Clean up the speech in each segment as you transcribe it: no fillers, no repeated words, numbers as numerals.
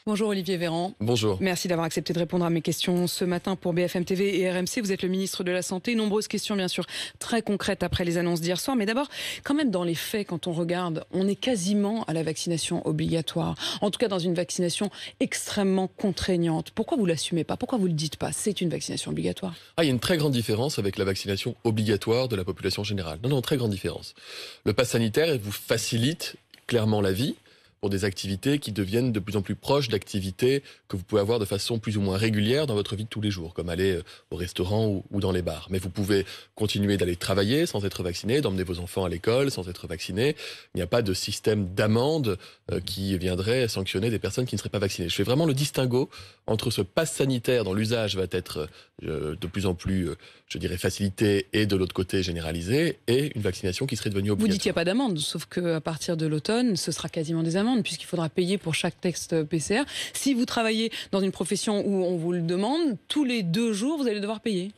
Bonjour Olivier Véran. Bonjour. Merci d'avoir accepté de répondre à mes questions ce matin pour BFM TV et RMC. Vous êtes le ministre de la Santé. Nombreuses questions bien sûr très concrètes après les annonces d'hier soir. Mais d'abord, quand même dans les faits, quand on regarde, on est quasiment à la vaccination obligatoire. En tout cas dans une vaccination extrêmement contraignante. Pourquoi vous ne l'assumez pas? Pourquoi vous ne le dites pas? C'est une vaccination obligatoire. Il y a une très grande différence avec la vaccination obligatoire de la population générale. Non, très grande différence. Le pass sanitaire vous facilite clairement la vie pour des activités qui deviennent de plus en plus proches d'activités que vous pouvez avoir de façon plus ou moins régulière dans votre vie de tous les jours, comme aller au restaurant ou dans les bars. Mais vous pouvez continuer d'aller travailler sans être vacciné, d'emmener vos enfants à l'école sans être vacciné. Il n'y a pas de système d'amende qui viendrait sanctionner des personnes qui ne seraient pas vaccinées. Je fais vraiment le distinguo entre ce pass sanitaire dont l'usage va être de plus en plus, je dirais, facilité et de l'autre côté généralisé, et une vaccination qui serait devenue obligatoire. Vous dites qu'il n'y a pas d'amende, sauf qu'à partir de l'automne, ce sera quasiment des amendes, puisqu'il faudra payer pour chaque test PCR. Si vous travaillez dans une profession où on vous le demande, tous les 2 jours, vous allez devoir payer.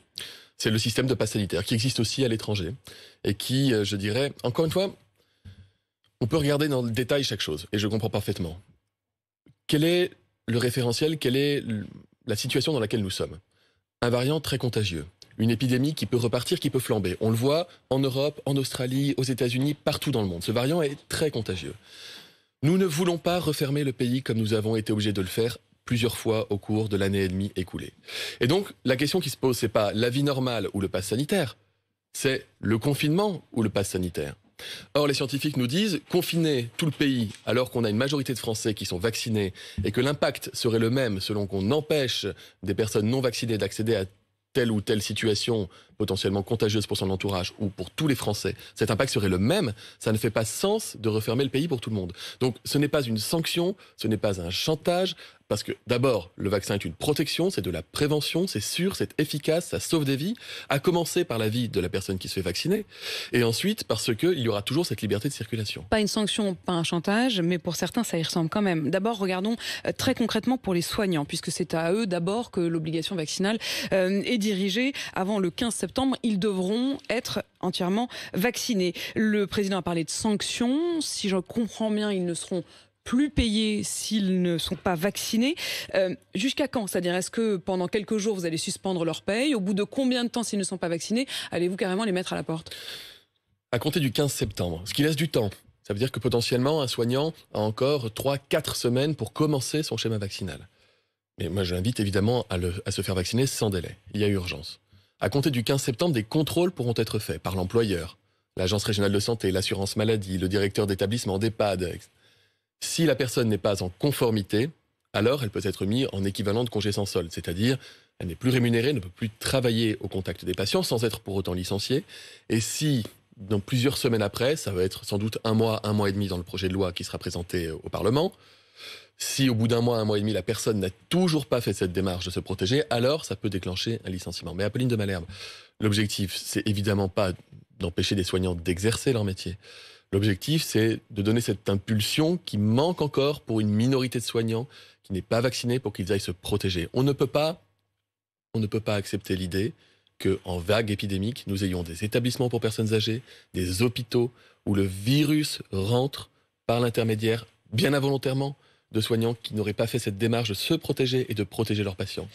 C'est le système de pass sanitaire qui existe aussi à l'étranger et qui, je dirais, encore une fois, on peut regarder dans le détail chaque chose, et je comprends parfaitement. Quel est le référentiel? Quelle est la situation dans laquelle nous sommes? Un variant très contagieux. Une épidémie qui peut repartir, qui peut flamber. On le voit en Europe, en Australie, aux États-Unis, partout dans le monde. Ce variant est très contagieux. Nous ne voulons pas refermer le pays comme nous avons été obligés de le faire plusieurs fois au cours de l'année et demie écoulée. Et donc, la question qui se pose, c'est pas la vie normale ou le pass sanitaire, c'est le confinement ou le pass sanitaire. Or, les scientifiques nous disent, confiner tout le pays alors qu'on a une majorité de Français qui sont vaccinés et que l'impact serait le même selon qu'on empêche des personnes non vaccinées d'accéder à telle ou telle situation potentiellement contagieuse pour son entourage ou pour tous les Français, cet impact serait le même, ça ne fait pas sens de refermer le pays pour tout le monde. Donc ce n'est pas une sanction, ce n'est pas un chantage, parce que d'abord, le vaccin est une protection, c'est de la prévention, c'est sûr, c'est efficace, ça sauve des vies, à commencer par la vie de la personne qui se fait vacciner, et ensuite parce qu'il y aura toujours cette liberté de circulation. Pas une sanction, pas un chantage, mais pour certains, ça y ressemble quand même. D'abord, regardons très concrètement pour les soignants, puisque c'est à eux d'abord que l'obligation vaccinale est dirigée. Avant le 15 septembre, ils devront être entièrement vaccinés. Le président a parlé de sanctions. Si je comprends bien, ils ne seront plus payés s'ils ne sont pas vaccinés. Jusqu'à quand? C'est-à-dire, est-ce que pendant quelques jours, vous allez suspendre leur paye? Au bout de combien de temps, s'ils ne sont pas vaccinés, allez-vous carrément les mettre à la porte? À compter du 15 septembre, ce qui laisse du temps. Ça veut dire que potentiellement, un soignant a encore 3-4 semaines pour commencer son schéma vaccinal. Mais moi, je l'invite évidemment à se faire vacciner sans délai. Il y a urgence. À compter du 15 septembre, des contrôles pourront être faits par l'employeur, l'agence régionale de santé, l'assurance maladie, le directeur d'établissement, d'EHPAD. Si la personne n'est pas en conformité, alors elle peut être mise en équivalent de congé sans solde, c'est-à-dire elle n'est plus rémunérée, ne peut plus travailler au contact des patients sans être pour autant licenciée. Et si, dans plusieurs semaines après, ça va être sans doute 1 mois et demi dans le projet de loi qui sera présenté au Parlement, si au bout d'1 mois, 1 mois et demi, la personne n'a toujours pas fait cette démarche de se protéger, alors ça peut déclencher un licenciement. Mais Apolline de Malherbe, l'objectif, c'est évidemment pas d'empêcher des soignants d'exercer leur métier. L'objectif, c'est de donner cette impulsion qui manque encore pour une minorité de soignants qui n'est pas vaccinée pour qu'ils aillent se protéger. On ne peut pas accepter l'idée qu'en vague épidémique, nous ayons des établissements pour personnes âgées, des hôpitaux où le virus rentre par l'intermédiaire, bien involontairement, de soignants qui n'auraient pas fait cette démarche de se protéger et de protéger leurs patients.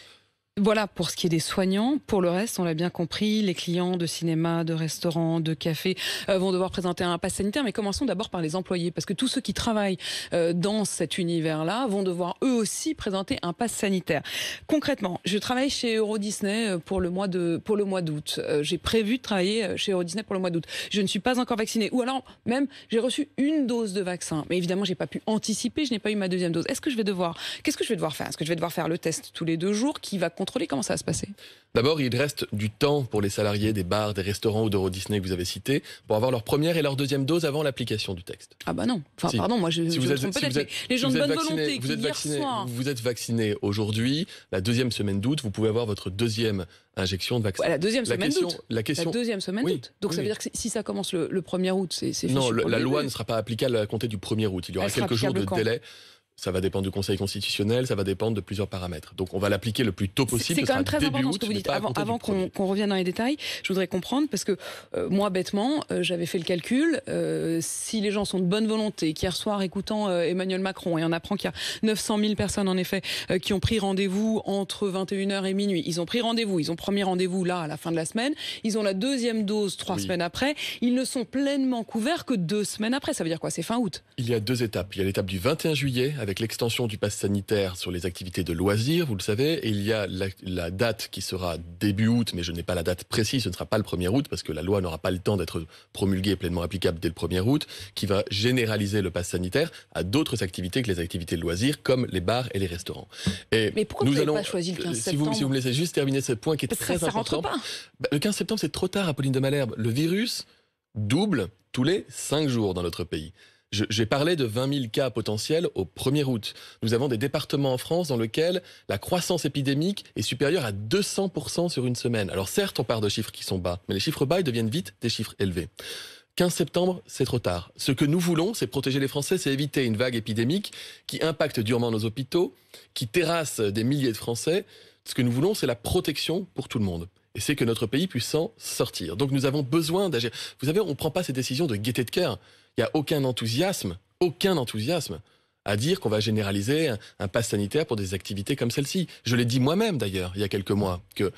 Voilà pour ce qui est des soignants. Pour le reste, on l'a bien compris, les clients de cinéma, de restaurants, de cafés vont devoir présenter un pass sanitaire. Mais commençons d'abord par les employés, parce que tous ceux qui travaillent dans cet univers-là vont devoir eux aussi présenter un pass sanitaire. Concrètement, je travaille chez Euro Disney pour le mois d'août. J'ai prévu de travailler chez Euro Disney pour le mois d'août. Je ne suis pas encore vaccinée. Ou alors, même, j'ai reçu 1 dose de vaccin. Mais évidemment, j'ai pas pu anticiper, je n'ai pas eu ma 2e dose. Qu'est-ce que je vais devoir faire? Est-ce que je vais devoir faire le test tous les 2 jours qui va contrôler? Comment ça va se passer? D'abord, il reste du temps pour les salariés des bars, des restaurants ou d'Euro Disney que vous avez cités pour avoir leur première et leur 2e dose avant l'application du texte. Ah bah non. Enfin, si. pardon, moi je me trompe peut-être, mais les gens de bonne volonté qui hier soir... Vous êtes vacciné aujourd'hui, la 2e semaine d'août, vous pouvez avoir votre 2e injection de vaccin. Ouais, la 2e semaine d'août. La 2e semaine d'août. Donc ça veut dire que si ça commence le 1er août, c'est fichu. Non, la loi ne sera pas applicable à compter du 1er août. Il y aura quelques jours de délai. Ça va dépendre du Conseil constitutionnel, ça va dépendre de plusieurs paramètres. Donc on va l'appliquer le plus tôt possible. C'est quand même très important ce que vous dites. Avant qu'on revienne dans les détails, je voudrais comprendre, parce que moi, bêtement, j'avais fait le calcul. Si les gens sont de bonne volonté, qu'hier soir, écoutant Emmanuel Macron, et on apprend qu'il y a 900 000 personnes, en effet, qui ont pris rendez-vous entre 21h et minuit. Ils ont pris rendez-vous, ils ont premier rendez-vous là, à la fin de la semaine. Ils ont la deuxième dose 3 semaines après. Ils ne sont pleinement couverts que 2 semaines après. Ça veut dire quoi? C'est fin août. Il y a 2 étapes. Il y a l'étape du 21 juillet, avec l'extension du pass sanitaire sur les activités de loisirs, vous le savez, et il y a la date qui sera début août, mais je n'ai pas la date précise, ce ne sera pas le 1er août, parce que la loi n'aura pas le temps d'être promulguée et pleinement applicable dès le 1er août, qui va généraliser le pass sanitaire à d'autres activités que les activités de loisirs, comme les bars et les restaurants. Mais pourquoi vous n'avez pas choisi le 15 septembre? Si vous me laissez juste terminer ce point qui est très important. Ça rentre pas. Le 15 septembre, c'est trop tard, Apolline de Malherbe. Le virus double tous les 5 jours dans notre pays. J'ai parlé de 20 000 cas potentiels au 1er août. Nous avons des départements en France dans lesquels la croissance épidémique est supérieure à 200% sur une semaine. Alors certes, on part de chiffres qui sont bas, mais les chiffres bas, ils deviennent vite des chiffres élevés. 15 septembre, c'est trop tard. Ce que nous voulons, c'est protéger les Français, c'est éviter une vague épidémique qui impacte durement nos hôpitaux, qui terrasse des milliers de Français. Ce que nous voulons, c'est la protection pour tout le monde. Et c'est que notre pays puisse s'en sortir. Donc nous avons besoin d'agir. Vous savez, on ne prend pas ces décisions de gaieté de cœur. Il n'y a aucun enthousiasme à dire qu'on va généraliser un pass sanitaire pour des activités comme celle-ci. Je l'ai dit moi-même d'ailleurs, il y a quelques mois, que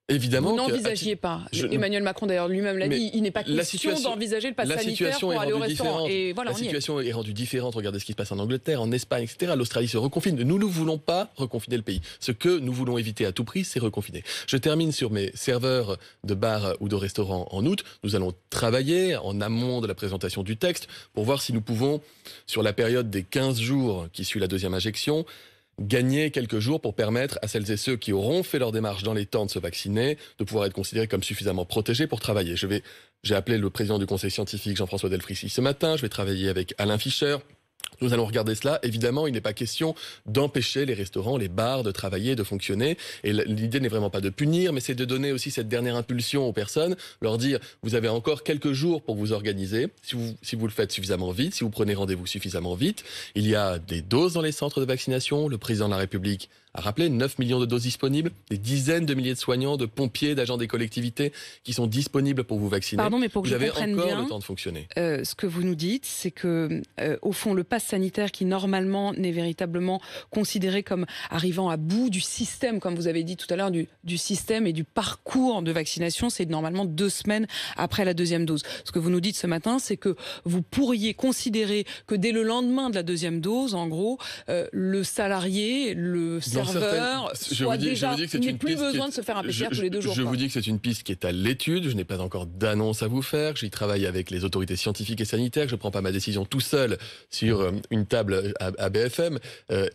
évidemment... Vous n'envisagiez pas. Emmanuel Macron d'ailleurs lui-même l'a dit, il n'est pas question d'envisager le pass sanitaire pour aller au restaurant. Et voilà, la situation est rendue différente, regardez ce qui se passe en Angleterre, en Espagne, etc. L'Australie se reconfine. Nous ne voulons pas reconfiner le pays. Ce que nous voulons éviter à tout prix, c'est reconfiner. Je termine sur mes serveurs de bars ou de restaurants en août. Nous allons travailler en amont de la présentation du texte pour voir si nous pouvons, sur la période des 15 jours qui suit la deuxième injection, gagner quelques jours pour permettre à celles et ceux qui auront fait leur démarche dans les temps de se vacciner de pouvoir être considérés comme suffisamment protégés pour travailler. J'ai appelé le président du conseil scientifique, Jean-François Delfrisy, ce matin. Je vais travailler avec Alain Fischer. Nous allons regarder cela. Évidemment, il n'est pas question d'empêcher les restaurants, les bars de travailler, de fonctionner. Et l'idée n'est vraiment pas de punir, mais c'est de donner aussi cette dernière impulsion aux personnes, leur dire, vous avez encore quelques jours pour vous organiser, si vous le faites suffisamment vite, si vous prenez rendez-vous suffisamment vite. Il y a des doses dans les centres de vaccination. Le président de la République a rappelé 9 millions de doses disponibles, des dizaines de milliers de soignants, de pompiers, d'agents des collectivités qui sont disponibles pour vous vacciner. Pardon, mais pour que vous avez comprenne encore bien, le temps de fonctionner. Ce que vous nous dites, c'est que, au fond, le pass sanitaire qui normalement n'est véritablement considéré comme arrivant à bout du système, comme vous avez dit tout à l'heure, du système et du parcours de vaccination, c'est normalement 2 semaines après la deuxième dose. Ce que vous nous dites ce matin, c'est que vous pourriez considérer que dès le lendemain de la deuxième dose, en gros, le salarié, le serveur, n'ait plus besoin de se faire un PCR tous les 2 jours. Je vous dis que c'est une piste qui est à l'étude. Je n'ai pas encore d'annonce à vous faire. J'y travaille avec les autorités scientifiques et sanitaires. Je ne prends pas ma décision tout seul sur une table à BFM.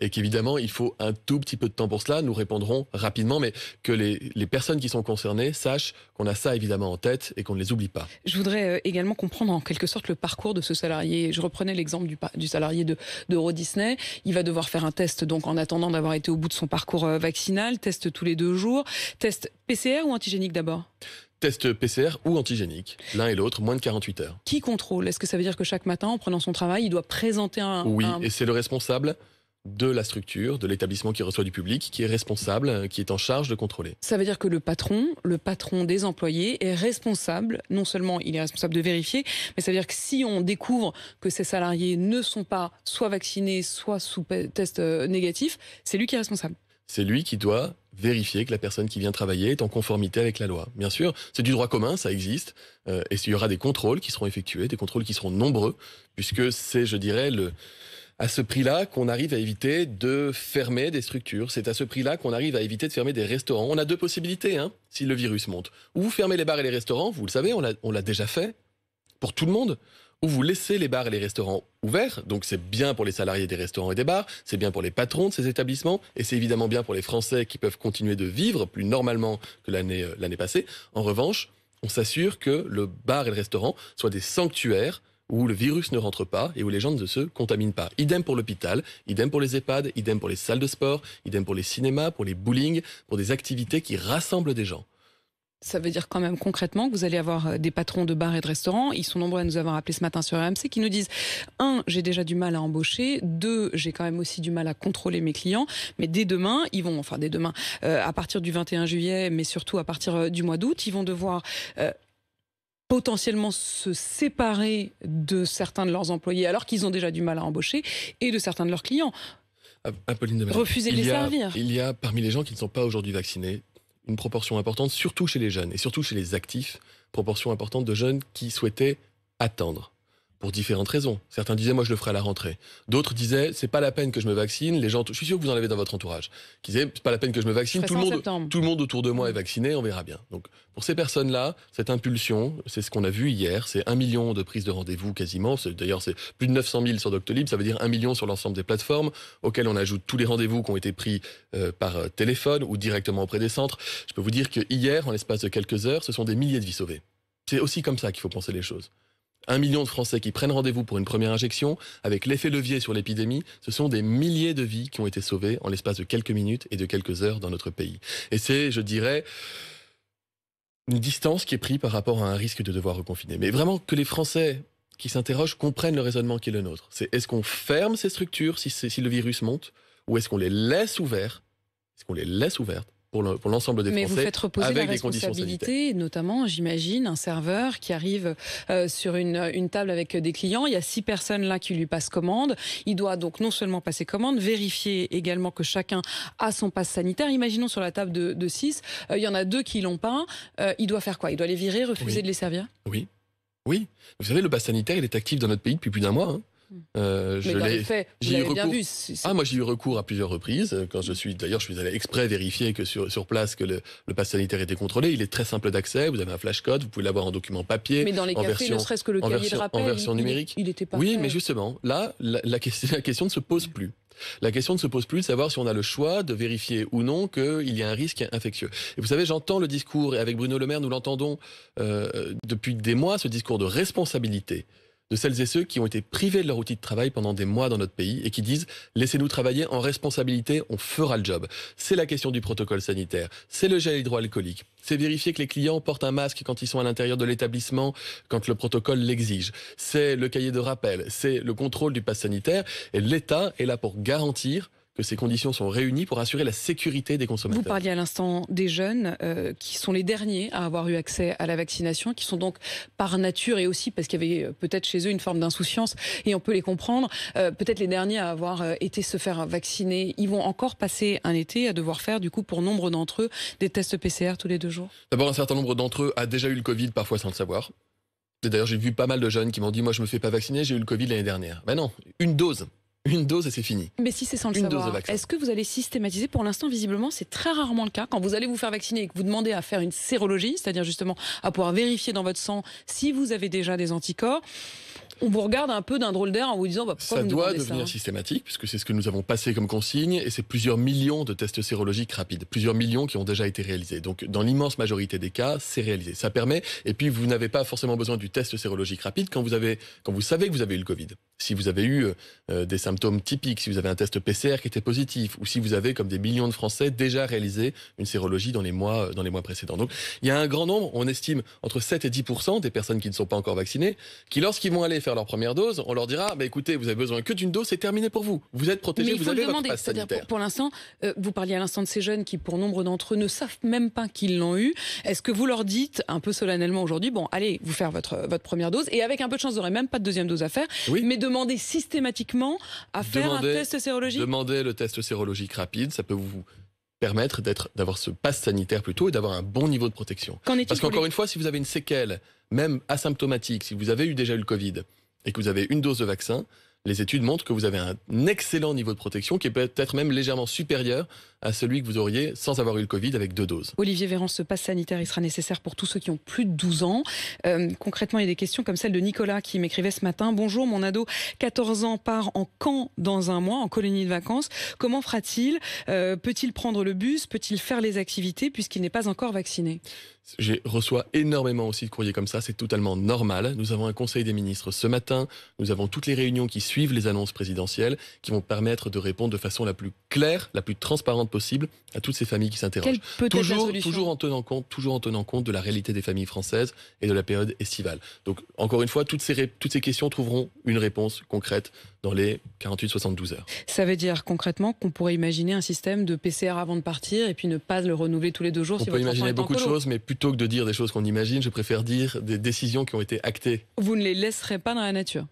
Et qu'évidemment, il faut un tout petit peu de temps pour cela. Nous répondrons rapidement, mais que les personnes qui sont concernées sachent qu'on a ça évidemment en tête et qu'on ne les oublie pas. Je voudrais également comprendre en quelque sorte le parcours de ce salarié. Je reprenais l'exemple du salarié d'Euro Disney. Il va devoir faire un test donc en attendant d'avoir été au bout de son parcours vaccinal, test tous les 2 jours, test PCR ou antigénique d'abord? Test PCR ou antigénique, l'un et l'autre, moins de 48 heures. Qui contrôle? Est-ce que ça veut dire que chaque matin, en prenant son travail, il doit présenter et c'est le responsable de la structure, de l'établissement qui reçoit du public, qui est responsable, qui est en charge de contrôler. Ça veut dire que le patron des employés est responsable, non seulement il est responsable de vérifier, mais ça veut dire que si on découvre que ces salariés ne sont pas soit vaccinés, soit sous test négatif, c'est lui qui est responsable. C'est lui qui doit vérifier que la personne qui vient travailler est en conformité avec la loi. Bien sûr, c'est du droit commun, ça existe, et il y aura des contrôles qui seront effectués, des contrôles qui seront nombreux, puisque c'est, je dirais, à ce prix-là qu'on arrive à éviter de fermer des structures. C'est à ce prix-là qu'on arrive à éviter de fermer des restaurants. On a 2 possibilités, si le virus monte. Ou vous fermez les bars et les restaurants, vous le savez, on l'a déjà fait, pour tout le monde. Ou vous laissez les bars et les restaurants ouverts, donc c'est bien pour les salariés des restaurants et des bars, c'est bien pour les patrons de ces établissements, et c'est évidemment bien pour les Français qui peuvent continuer de vivre plus normalement que l'année passée. En revanche, on s'assure que le bar et le restaurant soient des sanctuaires où le virus ne rentre pas et où les gens ne se contaminent pas. Idem pour l'hôpital, idem pour les EHPAD, idem pour les salles de sport, idem pour les cinémas, pour les bowling, pour des activités qui rassemblent des gens. Ça veut dire quand même concrètement que vous allez avoir des patrons de bars et de restaurants. Ils sont nombreux à nous avoir appelé ce matin sur RMC qui nous disent 1, j'ai déjà du mal à embaucher. 2, j'ai quand même aussi du mal à contrôler mes clients. Mais dès demain, à partir du 21 juillet, mais surtout à partir du mois d'août, ils vont devoir potentiellement se séparer de certains de leurs employés alors qu'ils ont déjà du mal à embaucher et de certains de leurs clients. Apolline de Malherbe, Refuser de les servir. Il y a parmi les gens qui ne sont pas aujourd'hui vaccinés une proportion importante, surtout chez les jeunes et surtout chez les actifs, proportion importante de jeunes qui souhaitaient attendre. Pour différentes raisons. Certains disaient, moi je le ferai à la rentrée. D'autres disaient, c'est pas la peine que je me vaccine. Les gens, je suis sûr que vous en avez dans votre entourage, qui disaient, c'est pas la peine que je me vaccine. Tout le monde autour de moi est vacciné, on verra bien. Donc, pour ces personnes-là, cette impulsion, c'est ce qu'on a vu hier, c'est 1 million de prises de rendez-vous quasiment. D'ailleurs, c'est plus de 900 000 sur Doctolib, ça veut dire 1 million sur l'ensemble des plateformes, auxquelles on ajoute tous les rendez-vous qui ont été pris par téléphone ou directement auprès des centres. Je peux vous dire que hier, en l'espace de quelques heures, ce sont des milliers de vies sauvées. C'est aussi comme ça qu'il faut penser les choses. 1 million de Français qui prennent rendez-vous pour une première injection, avec l'effet levier sur l'épidémie, ce sont des milliers de vies qui ont été sauvées en l'espace de quelques minutes et de quelques heures dans notre pays. Et c'est, je dirais, une distance qui est prise par rapport à un risque de devoir reconfiner. Mais vraiment que les Français qui s'interrogent comprennent le raisonnement qui est le nôtre. C'est est-ce qu'on ferme ces structures si le virus monte, ou est-ce qu'on les laisse ouvertes pour l'ensemble des Français. Mais vous faites reposer avec la responsabilité, notamment, j'imagine, un serveur qui arrive sur une table avec des clients. Il y a 6 personnes là qui lui passent commande. Il doit donc non seulement passer commande, vérifier également que chacun a son passe sanitaire. Imaginons sur la table de 6, il y en a 2 qui l'ont pas. Il doit faire quoi? Il doit les virer, refuser de les servir? Oui. Vous savez, le passe sanitaire, il est actif dans notre pays depuis plus d'1 mois. Mais dans les faits, vous l'avez bien vu. Moi, j'ai eu recours à plusieurs reprises. D'ailleurs, je suis allé exprès vérifier que sur place que le pass sanitaire était contrôlé. Il est très simple d'accès. Vous avez un flashcode. Vous pouvez l'avoir en document papier. Mais dans les cafés, ne serait-ce que le cahier de rappel, en version numérique. Il était pas Oui, fait. mais justement, là, la question ne se pose plus. La question ne se pose plus de savoir si on a le choix de vérifier ou non qu'il y a un risque infectieux. Et vous savez, j'entends le discours, et avec Bruno Le Maire, nous l'entendons depuis des mois, ce discours de responsabilité de celles et ceux qui ont été privés de leur outil de travail pendant des mois dans notre pays et qui disent « laissez-nous travailler en responsabilité, on fera le job ». C'est la question du protocole sanitaire, c'est le gel hydroalcoolique, c'est vérifier que les clients portent un masque quand ils sont à l'intérieur de l'établissement, quand le protocole l'exige. C'est le cahier de rappel, c'est le contrôle du pass sanitaire et l'État est là pour garantir que ces conditions sont réunies pour assurer la sécurité des consommateurs. Vous parliez à l'instant des jeunes qui sont les derniers à avoir eu accès à la vaccination, qui sont donc par nature et aussi parce qu'il y avait peut-être chez eux une forme d'insouciance et on peut les comprendre, peut-être les derniers à avoir été se faire vacciner. Ils vont encore passer un été à devoir faire du coup pour nombre d'entre eux des tests PCR tous les 2 jours. D'abord, un certain nombre d'entre eux a déjà eu le Covid, parfois sans le savoir. Et d'ailleurs, j'ai vu pas mal de jeunes qui m'ont dit « moi je me fais pas vacciner, j'ai eu le Covid l'année dernière ». Ben non, une dose et c'est fini. Mais si c'est sans le savoir, est-ce que vous allez systématiser? Pour l'instant, visiblement, c'est très rarement le cas. Quand vous allez vous faire vacciner et que vous demandez à faire une sérologie, c'est-à-dire justement à pouvoir vérifier dans votre sang si vous avez déjà des anticorps, on vous regarde un peu d'un drôle d'air en vous disant pourquoi ça vous doit demandez devenir systématique, puisque c'est ce que nous avons passé comme consigne, et c'est plusieurs millions de tests sérologiques rapides, plusieurs millions qui ont déjà été réalisés. Donc dans l'immense majorité des cas, c'est réalisé. Ça permet, et puis vous n'avez pas forcément besoin du test sérologique rapide quand vous savez que vous avez eu le Covid. Si vous avez eu des symptômes typiques, si vous avez un test PCR qui était positif, ou si vous avez, comme des millions de Français, déjà réalisé une sérologie dans les mois précédents. Donc il y a un grand nombre, on estime entre 7 et 10% des personnes qui ne sont pas encore vaccinées, qui lorsqu'ils vont aller faire leur première dose, on leur dira écoutez, vous avez besoin que d'une dose, c'est terminé pour vous. Vous êtes protégés, vous avez votre passe sanitaire. Pour l'instant, vous parliez à l'instant de ces jeunes qui, pour nombre d'entre eux, ne savent même pas qu'ils l'ont eu. Est-ce que vous leur dites un peu solennellement aujourd'hui, allez vous faire votre première dose et avec un peu de chance, vous n'aurez même pas de deuxième dose à faire, mais demandez systématiquement à faire un test sérologique? Demandez le test sérologique rapide, ça peut vous permettre d'avoir ce passe sanitaire plutôt et d'avoir un bon niveau de protection. Parce qu'encore une fois, si vous avez une séquelle, même asymptomatique, si vous avez déjà eu le Covid et que vous avez une dose de vaccin, les études montrent que vous avez un excellent niveau de protection qui est peut-être même légèrement supérieur à celui que vous auriez sans avoir eu le Covid avec 2 doses. Olivier Véran, ce pass sanitaire, il sera nécessaire pour tous ceux qui ont plus de 12 ans. Concrètement, il y a des questions comme celle de Nicolas qui m'écrivait ce matin. Bonjour, mon ado, 14 ans, part en camp dans un mois, en colonie de vacances. Comment fera-t-il? Peut-il prendre le bus? Peut-il faire les activités puisqu'il n'est pas encore vacciné? Je reçois énormément aussi de courriers comme ça, c'est totalement normal. Nous avons un conseil des ministres ce matin, nous avons toutes les réunions qui suivent les annonces présidentielles, qui vont permettre de répondre de façon la plus claire, la plus transparente possible à toutes ces familles qui s'interrogent. Quelle peut être la solution ? Toujours en tenant compte de la réalité des familles françaises et de la période estivale. Donc, encore une fois, toutes ces questions trouveront une réponse concrète dans les 48-72 heures. Ça veut dire concrètement qu'on pourrait imaginer un système de PCR avant de partir et puis ne pas le renouveler tous les 2 jours. On peut imaginer beaucoup de choses, mais plutôt que de dire des choses qu'on imagine, je préfère dire des décisions qui ont été actées. Vous ne les laisserez pas dans la nature ?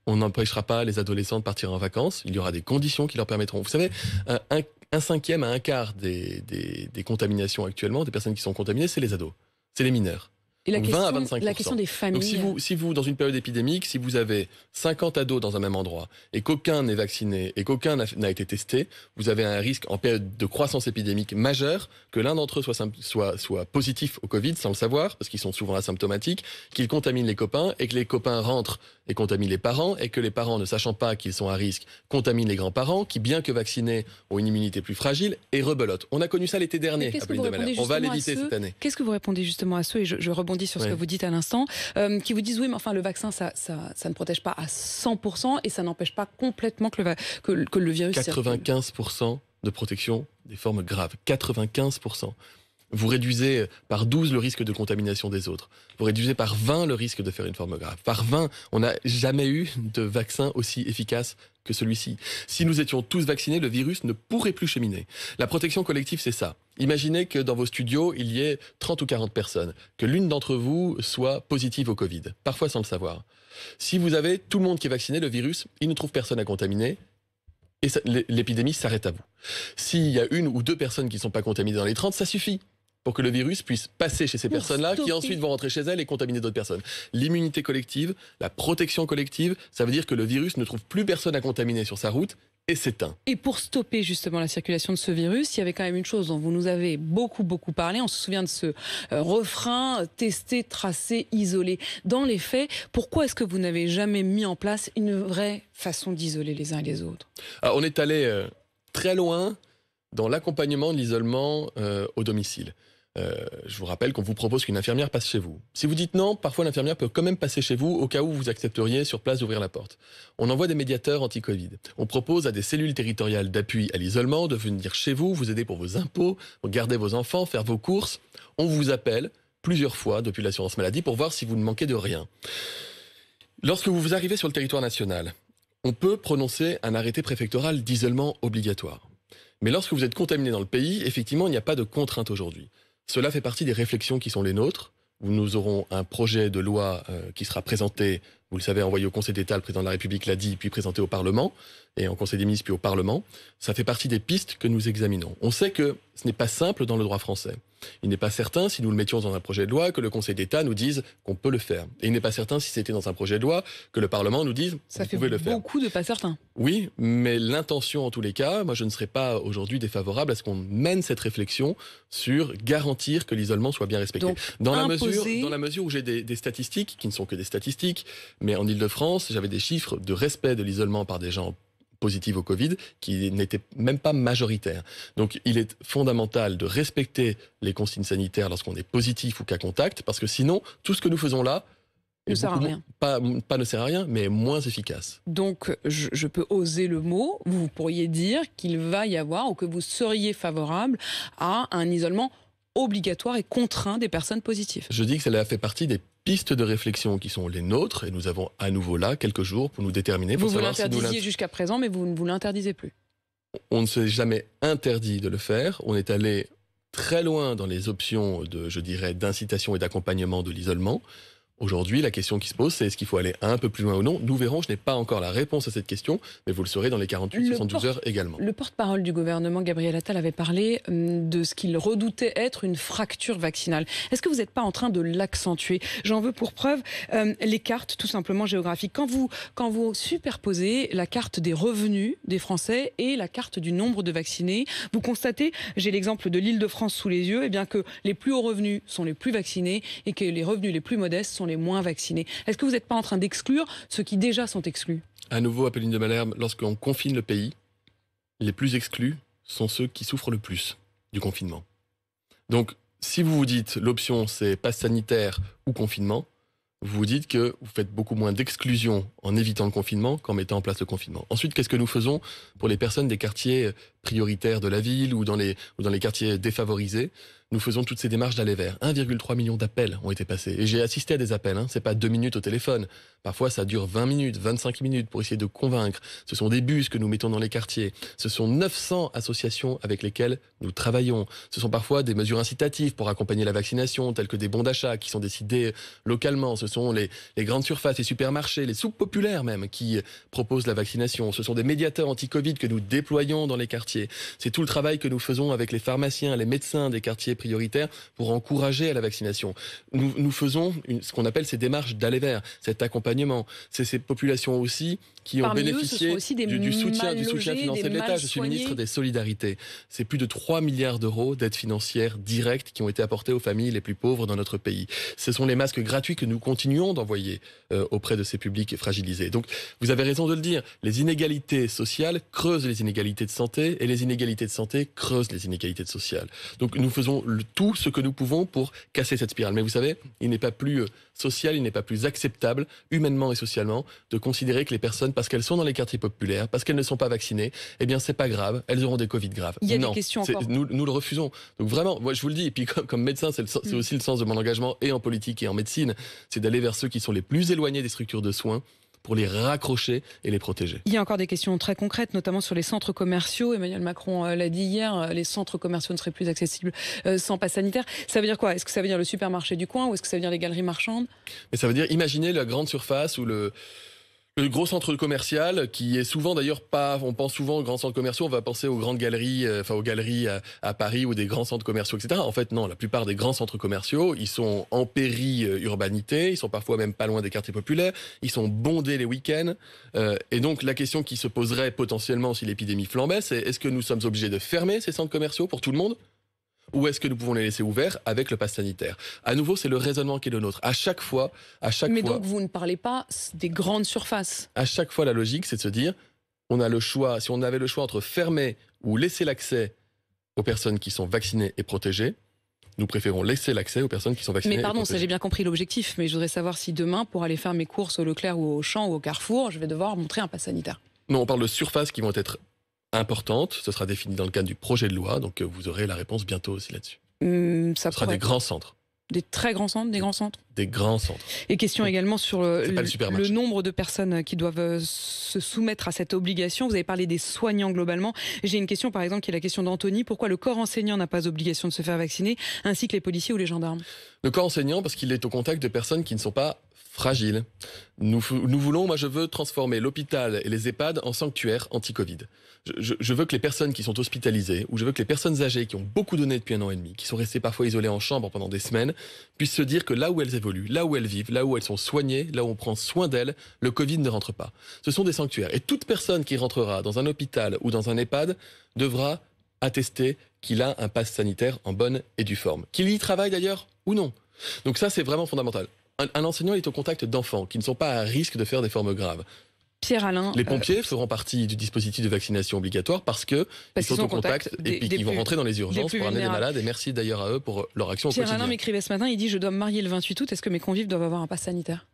On n'empêchera pas les adolescents de partir en vacances. Il y aura des conditions qui leur permettront. Vous savez, un cinquième à un quart des contaminations actuellement, des personnes qui sont contaminées, c'est les ados, c'est les mineurs. Et la, Donc question, 20 à 25%. la question des familles. Donc si vous, dans une période épidémique, si vous avez 50 ados dans un même endroit et qu'aucun n'est vacciné et qu'aucun n'a été testé, vous avez un risque en période de croissance épidémique majeure que l'un d'entre eux soit positif au Covid sans le savoir, parce qu'ils sont souvent asymptomatiques, qu'il contamine les copains et que les copains rentrent et contaminent les parents et que les parents, ne sachant pas qu'ils sont à risque, contaminent les grands-parents qui, bien que vaccinés, ont une immunité plus fragile et rebelotent. On a connu ça l'été dernier à Pauline de Malherbe. On va l'éviter cette année. Qu'est-ce que vous répondez justement à ceux, et je rebondis sur ce que vous dites à l'instant, qui vous disent oui, mais enfin le vaccin, ça ne protège pas à 100% et ça n'empêche pas complètement que le virus 95% de protection des formes graves. 95%. Vous réduisez par 12 le risque de contamination des autres. Vous réduisez par 20 le risque de faire une forme grave. Par 20, on n'a jamais eu de vaccin aussi efficace que celui-ci. Si nous étions tous vaccinés, le virus ne pourrait plus cheminer. La protection collective, c'est ça. Imaginez que dans vos studios, il y ait 30 ou 40 personnes, que l'une d'entre vous soit positive au Covid, parfois sans le savoir. Si vous avez tout le monde qui est vacciné, le virus, il ne trouve personne à contaminer, et l'épidémie s'arrête à vous. S'il y a 1 ou 2 personnes qui ne sont pas contaminées dans les 30, ça suffit pour que le virus puisse passer chez ces personnes-là, qui ensuite vont rentrer chez elles et contaminer d'autres personnes. L'immunité collective, la protection collective, ça veut dire que le virus ne trouve plus personne à contaminer sur sa route et s'éteint. Et pour stopper justement la circulation de ce virus, il y avait quand même une chose dont vous nous avez beaucoup parlé. On se souvient de ce refrain tester, tracer, isoler. Dans les faits, pourquoi est-ce que vous n'avez jamais mis en place une vraie façon d'isoler les uns et les autres ? Alors, on est allé très loin dans l'accompagnement de l'isolement au domicile. Je vous rappelle qu'on vous propose qu'une infirmière passe chez vous. Si vous dites non, parfois l'infirmière peut quand même passer chez vous au cas où vous accepteriez sur place d'ouvrir la porte. On envoie des médiateurs anti-Covid. On propose à des cellules territoriales d'appui à l'isolement de venir chez vous, vous aider pour vos impôts, garder vos enfants, faire vos courses. On vous appelle plusieurs fois depuis l'assurance maladie pour voir si vous ne manquez de rien. Lorsque vous arrivez sur le territoire national, on peut prononcer un arrêté préfectoral d'isolement obligatoire. Mais lorsque vous êtes contaminé dans le pays, effectivement, il n'y a pas de contrainte aujourd'hui. Cela fait partie des réflexions qui sont les nôtres. Nous aurons un projet de loi qui sera présenté, vous le savez, envoyé au Conseil d'État, le président de la République l'a dit, puis présenté au Parlement, et en Conseil des ministres, puis au Parlement. Ça fait partie des pistes que nous examinons. On sait que ce n'est pas simple dans le droit français. Il n'est pas certain, si nous le mettions dans un projet de loi, que le Conseil d'État nous dise qu'on peut le faire. Et il n'est pas certain, si c'était dans un projet de loi, que le Parlement nous dise que vous pouvez le faire. Ça fait beaucoup de pas certains. Oui, mais l'intention en tous les cas, moi je ne serais pas aujourd'hui défavorable à ce qu'on mène cette réflexion sur garantir que l'isolement soit bien respecté. Donc, dans la mesure où j'ai des statistiques, qui ne sont que des statistiques, mais en Ile-de-France, j'avais des chiffres de respect de l'isolement par des gens positifs au Covid, qui n'étaient même pas majoritaires. Donc il est fondamental de respecter les consignes sanitaires lorsqu'on est positif ou cas contact, parce que sinon, tout ce que nous faisons là ne sert à rien. Pas ne sert à rien, mais moins efficace. Donc, je peux oser le mot, vous pourriez dire qu'il va y avoir, ou que vous seriez favorable à un isolement obligatoire et contraint des personnes positives. Je dis que cela fait partie des pistes de réflexion qui sont les nôtres, et nous avons à nouveau là quelques jours pour nous déterminer. Vous l'interdisiez jusqu'à présent, mais vous ne vous l'interdisez plus. On ne s'est jamais interdit de le faire. On est allé très loin dans les options d'incitation et d'accompagnement de l'isolement. Aujourd'hui, la question qui se pose, c'est est-ce qu'il faut aller un peu plus loin ou non ? Nous verrons, je n'ai pas encore la réponse à cette question, mais vous le saurez dans les 48-72 heures également. Le porte-parole du gouvernement, Gabriel Attal, avait parlé de ce qu'il redoutait être une fracture vaccinale. Est-ce que vous n'êtes pas en train de l'accentuer ? J'en veux pour preuve les cartes, tout simplement géographiques. Quand vous superposez la carte des revenus des Français et la carte du nombre de vaccinés, vous constatez, j'ai l'exemple de l'Île-de-France sous les yeux, que les plus hauts revenus sont les plus vaccinés et que les revenus les plus modestes sont les moins vaccinés. Est-ce que vous n'êtes pas en train d'exclure ceux qui déjà sont exclus ? À nouveau, à Pauline de Malherbe, lorsqu'on confine le pays, les plus exclus sont ceux qui souffrent le plus du confinement. Donc, si vous vous dites l'option c'est passe sanitaire ou confinement, vous vous dites que vous faites beaucoup moins d'exclusion en évitant le confinement qu'en mettant en place le confinement. Ensuite, qu'est-ce que nous faisons pour les personnes des quartiers prioritaires de la ville ou dans les quartiers défavorisés? Nous faisons toutes ces démarches d'aller vers. 1,3 million d'appels ont été passés. Et j'ai assisté à des appels, hein. C'est pas 2 minutes au téléphone. Parfois, ça dure 20 minutes, 25 minutes pour essayer de convaincre. Ce sont des bus que nous mettons dans les quartiers. Ce sont 900 associations avec lesquelles nous travaillons. Ce sont parfois des mesures incitatives pour accompagner la vaccination, telles que des bons d'achat qui sont décidés localement. Ce sont les grandes surfaces, les supermarchés, les soupes populaires même qui proposent la vaccination. Ce sont des médiateurs anti-Covid que nous déployons dans les quartiers. C'est tout le travail que nous faisons avec les pharmaciens, les médecins des quartiers prioritaires pour encourager à la vaccination. Nous faisons ce qu'on appelle ces démarches d'aller vers, cet accompagnement. C'est ces populations aussi qui ont bénéficié du soutien financier de l'État. Je suis ministre des Solidarités. C'est plus de 3 milliards d'euros d'aides financières directes qui ont été apportées aux familles les plus pauvres dans notre pays. Ce sont les masques gratuits que nous continuons d'envoyer auprès de ces publics fragilisés. Donc, vous avez raison de le dire, les inégalités sociales creusent les inégalités de santé et les inégalités de santé creusent les inégalités sociales. Donc, nous faisons tout ce que nous pouvons pour casser cette spirale. Mais vous savez, il n'est pas plus social, il n'est pas plus acceptable, humainement et socialement, de considérer que les personnes, parce qu'elles sont dans les quartiers populaires, parce qu'elles ne sont pas vaccinées, eh bien, c'est pas grave, elles auront des Covid graves. Il y a des questions encore. Nous le refusons. Donc vraiment, moi, je vous le dis, et puis comme médecin, c'est aussi le sens de mon engagement, et en politique et en médecine, c'est d'aller vers ceux qui sont les plus éloignés des structures de soins, pour les raccrocher et les protéger. Il y a encore des questions très concrètes, notamment sur les centres commerciaux. Emmanuel Macron l'a dit hier, les centres commerciaux ne seraient plus accessibles sans passe sanitaire. Ça veut dire quoi? Est-ce que ça veut dire le supermarché du coin ou est-ce que ça veut dire les galeries marchandes? Mais ça veut dire, imaginez la grande surface ou le gros centre commercial qui est souvent d'ailleurs pas, on pense souvent aux grands centres commerciaux, on va penser aux grandes galeries, aux galeries à Paris ou des grands centres commerciaux, etc. En fait, non, la plupart des grands centres commerciaux, ils sont en péri-urbanité, ils sont parfois même pas loin des quartiers populaires, ils sont bondés les week-ends. Et donc, la question qui se poserait potentiellement si l'épidémie flambait, c'est est-ce que nous sommes obligés de fermer ces centres commerciaux pour tout le monde ? Ou est-ce que nous pouvons les laisser ouverts avec le pass sanitaire? À nouveau, c'est le raisonnement qui est le nôtre. À chaque fois... Mais donc, vous ne parlez pas des grandes surfaces? À chaque fois, la logique, c'est de se dire, on a le choix, si on avait le choix entre fermer ou laisser l'accès aux personnes qui sont vaccinées et protégées, nous préférons laisser l'accès aux personnes qui sont vaccinées. Mais pardon, et protégées. Ça j'ai bien compris l'objectif, mais je voudrais savoir si demain, pour aller faire mes courses au Leclerc ou au Auchan ou au Carrefour, je vais devoir montrer un pass sanitaire. Non, on parle de surfaces qui vont être importantes. Ce sera défini dans le cadre du projet de loi, donc vous aurez la réponse bientôt aussi là-dessus. Ce sera des grands centres. Des très grands centres, des grands centres? Des grands centres. Et question également sur le nombre de personnes qui doivent se soumettre à cette obligation. Vous avez parlé des soignants globalement. J'ai une question par exemple qui est la question d'Anthony. Pourquoi le corps enseignant n'a pas obligation de se faire vacciner, ainsi que les policiers ou les gendarmes? Le corps enseignant parce qu'il est au contact de personnes qui ne sont pas fragiles. Nous voulons, moi je veux transformer l'hôpital et les EHPAD en sanctuaires anti-Covid. Je veux que les personnes qui sont hospitalisées, ou je veux que les personnes âgées qui ont beaucoup donné depuis 1 an et demi, qui sont restées parfois isolées en chambre pendant des semaines, puissent se dire que là où elles évoluent, là où elles vivent, là où elles sont soignées, là où on prend soin d'elles, le Covid ne rentre pas. Ce sont des sanctuaires. Et toute personne qui rentrera dans un hôpital ou dans un EHPAD devra attester qu'il a un pass sanitaire en bonne et due forme. Qu'il y travaille d'ailleurs ou non. Donc ça, c'est vraiment fondamental. Un enseignant est au contact d'enfants qui ne sont pas à risque de faire des formes graves. Pierre-Alain, les pompiers feront partie du dispositif de vaccination obligatoire parce qu'ils sont au contact et puis qu'ils vont rentrer dans les urgences pour amener des malades. Et merci d'ailleurs à eux pour leur action au quotidien. Pierre-Alain m'écrivait ce matin, il dit « Je dois me marier le 28 août, est-ce que mes convives doivent avoir un pass sanitaire ?»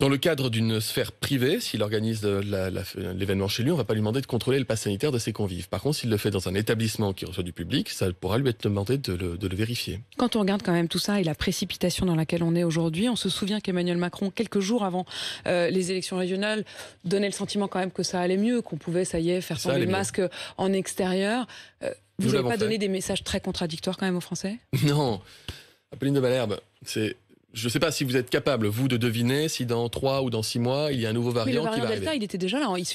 Dans le cadre d'une sphère privée, s'il organise l'événement chez lui, on ne va pas lui demander de contrôler le pass sanitaire de ses convives. Par contre, s'il le fait dans un établissement qui reçoit du public, ça pourra lui être demandé de le vérifier. Quand on regarde quand même tout ça et la précipitation dans laquelle on est aujourd'hui, on se souvient qu'Emmanuel Macron, quelques jours avant les élections régionales, donnait le sentiment quand même que ça allait mieux, qu'on pouvait, ça y est, faire tomber le masque en extérieur. Vous n'avez pas donné des messages très contradictoires quand même aux Français? Non. Apolline de Malherbe, c'est... Je ne sais pas si vous êtes capable, vous, de deviner si dans 3 ou dans 6 mois, il y a un nouveau variant qui va arriver. Le variant Delta, il était déjà là. Il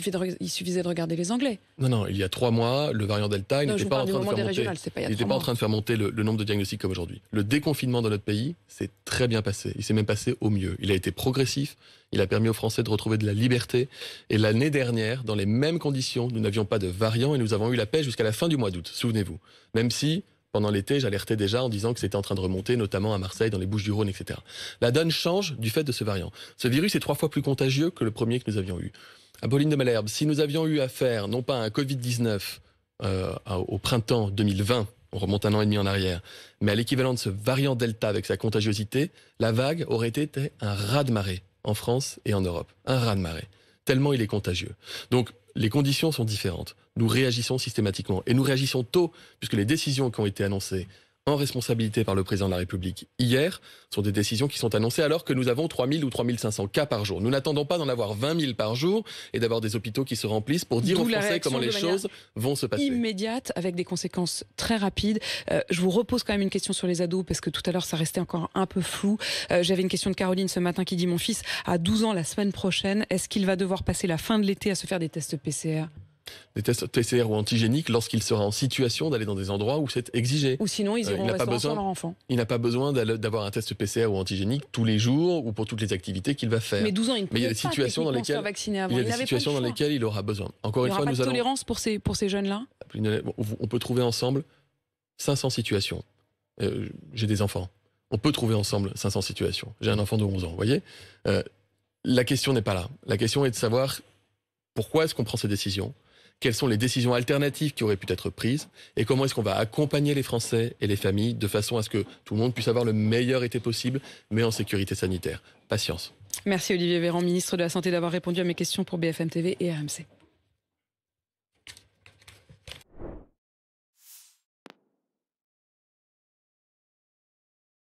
suffisait de regarder les Anglais. Non, il y a 3 mois, le variant Delta, il n'était pas en train de faire monter. Il n'était pas en train de faire monter le nombre de diagnostics comme aujourd'hui. Le déconfinement dans notre pays s'est très bien passé. Il s'est même passé au mieux. Il a été progressif. Il a permis aux Français de retrouver de la liberté. Et l'année dernière, dans les mêmes conditions, nous n'avions pas de variant et nous avons eu la paix jusqu'à la fin du mois d'août. Souvenez-vous. Même si... Pendant l'été, j'alertais déjà en disant que c'était en train de remonter, notamment à Marseille, dans les Bouches-du-Rhône, etc. La donne change du fait de ce variant. Ce virus est 3 fois plus contagieux que le premier que nous avions eu. Apolline de Malherbe, si nous avions eu affaire, non pas à un Covid-19 au printemps 2020, on remonte 1 an et demi en arrière, mais à l'équivalent de ce variant Delta avec sa contagiosité, la vague aurait été un raz-de-marée en France et en Europe. Un raz-de-marée. Tellement il est contagieux. Donc, les conditions sont différentes. Nous réagissons systématiquement. Et nous réagissons tôt, puisque les décisions qui ont été annoncées en responsabilité par le président de la République hier sont des décisions qui sont annoncées alors que nous avons 3000 ou 3500 cas par jour. Nous n'attendons pas d'en avoir 20 000 par jour et d'avoir des hôpitaux qui se remplissent pour dire aux Français comment les choses vont se passer. Immédiate, avec des conséquences très rapides. Je vous repose quand même une question sur les ados, parce que tout à l'heure, ça restait encore un peu flou. J'avais une question de Caroline ce matin qui dit: mon fils a 12 ans la semaine prochaine. Est-ce qu'il va devoir passer la fin de l'été à se faire des tests PCR ? Des tests PCR ou antigéniques lorsqu'il sera en situation d'aller dans des endroits où c'est exigé. Ou sinon, ils iront au restaurant sans leur enfant. Il n'a pas besoin d'avoir un test PCR ou antigénique tous les jours ou pour toutes les activités qu'il va faire. Mais 12 ans, il ne peut pas techniquement se faire vacciner avant. Il y a des situations dans lesquelles il aura besoin. Encore une fois, nous allons... tolérance pour ces jeunes-là ? On peut trouver ensemble 500 situations. J'ai des enfants. On peut trouver ensemble 500 situations. J'ai un enfant de 11 ans, vous voyez. La question n'est pas là. La question est de savoir pourquoi est-ce qu'on prend ces décisions ? Quelles sont les décisions alternatives qui auraient pu être prises et comment est-ce qu'on va accompagner les Français et les familles de façon à ce que tout le monde puisse avoir le meilleur été possible, mais en sécurité sanitaire. Patience. Merci Olivier Véran, ministre de la Santé, d'avoir répondu à mes questions pour BFM TV et RMC.